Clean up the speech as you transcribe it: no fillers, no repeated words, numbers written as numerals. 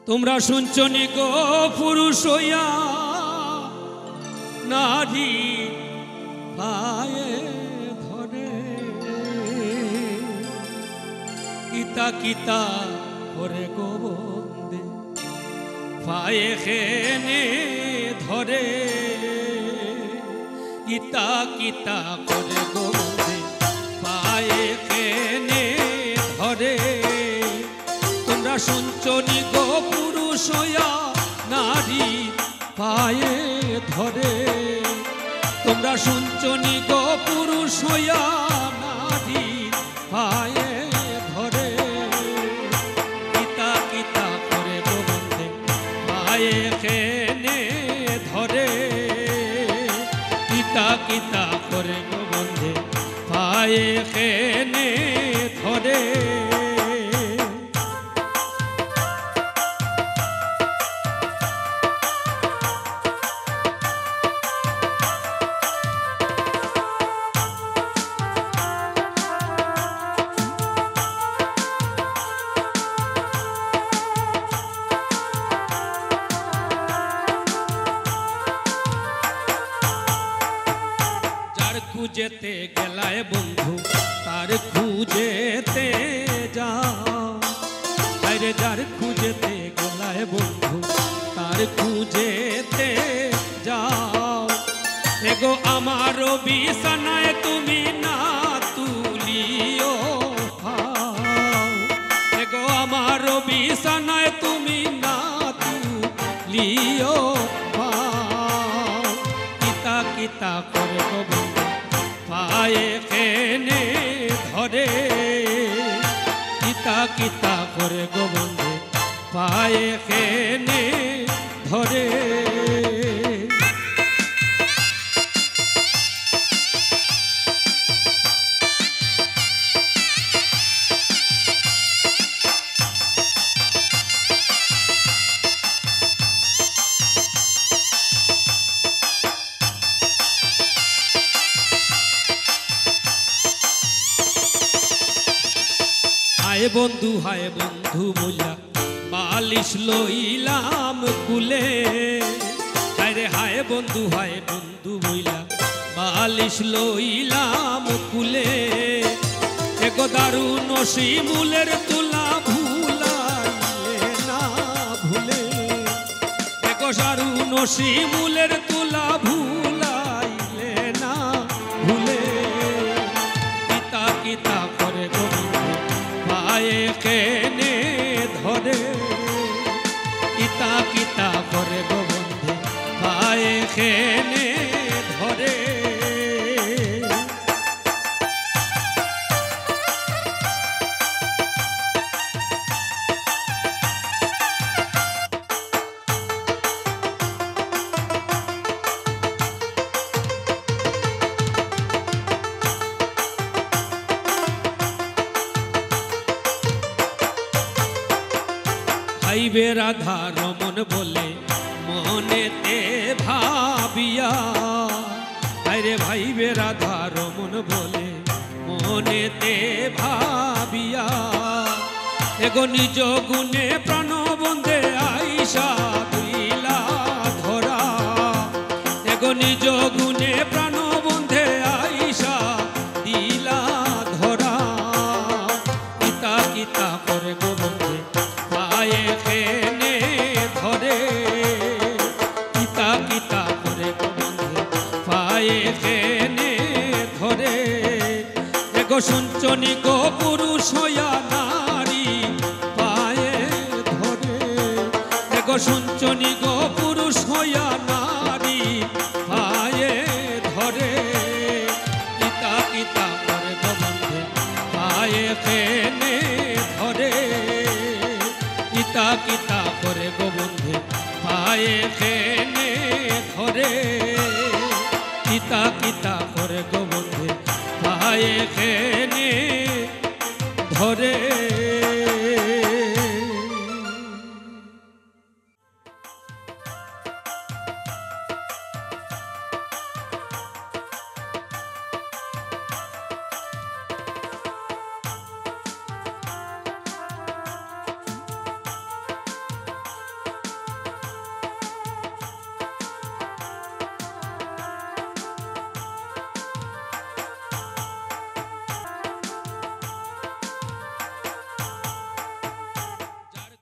তোমরা শুনছো নি গো পুরুষ হইয়া নারী পায়ে ধরে কিতা কিতা করে গো বন্দে পায়ে খেনে ধরে কিতা কিতা করে গো বন্দে পায়ে খেনে ধরে তোমরা শুনছো নি গো পুরুষ হইয়া নারী পায়ে ধরে তোমরা শুনছো নি গো পুরুষ হইয়া নারী পায়ে ধরে কিতা কিতা করে গো বন্দে পায়ে খেনে ধরে কিতা কিতা করে গো বন্দে পায়ে খেনে ধরে খুঁজেতে গেলায় বন্ধু তার খুঁজেতে যাও আরে যার খুঁজেতে গেলায় বন্ধু তার খুঁজেতে যাও এগো আমারও বিছানায় তুমি না তুলিও এগো আমারও বিছানায় তুমি না তুলিও কিতা কিতা করে গো বন্ধু পায়ে খেনে ধরে কিতা কিতা করে গো বন্ধু পায়ে খেনে ধরে হায় বন্ধু বইলা বালিশ লইলাম কুলে আরে হায় বন্ধু বইলা বালিশ লইলাম কুলে এগো দারুণ শিমুলের তুলা ভুলাইলে না ভুলে এগো দারুণ শিমুলের তুলা ভুলাইলে না ভুলে কিতা কিতা করে গো পায়ে খেনে ধরে কিতা কিতা করে গো বন্ধু পায়ে খেনে ধরে ভাইবে রাধা রমন বলে মনেতে ভাবিয়া আরে ভাইবে রাধা রমন বলে মনেতে ভাবিয়া এগো নিজ গুণে প্রাণ বন্দে আইসা দিলা ধরা এগো নিজ গুণে প্রাণ বন্ধে আইসা দিলা ধরা কিতা কিতা করে গো বন্ধে পায়ে খেনে ধরে কিতা কিতা করে গো বন্ধু পায়ে খেনে ধরে এগো শুনছো নি গো পুরুষ হইয়া নারী পায়ে ধরে এগো শুনছো নি গো পুরুষ হইয়া নারী পায়ে ধরে কিতা কিতা করে গো বন্ধু পায়ে খেনে ধরে কিতা কিতা করে গো বন্ধু পায়ে খেনে ধরে কিতা কিতা করে গো বন্ধু পায়ে খেনে ধরে।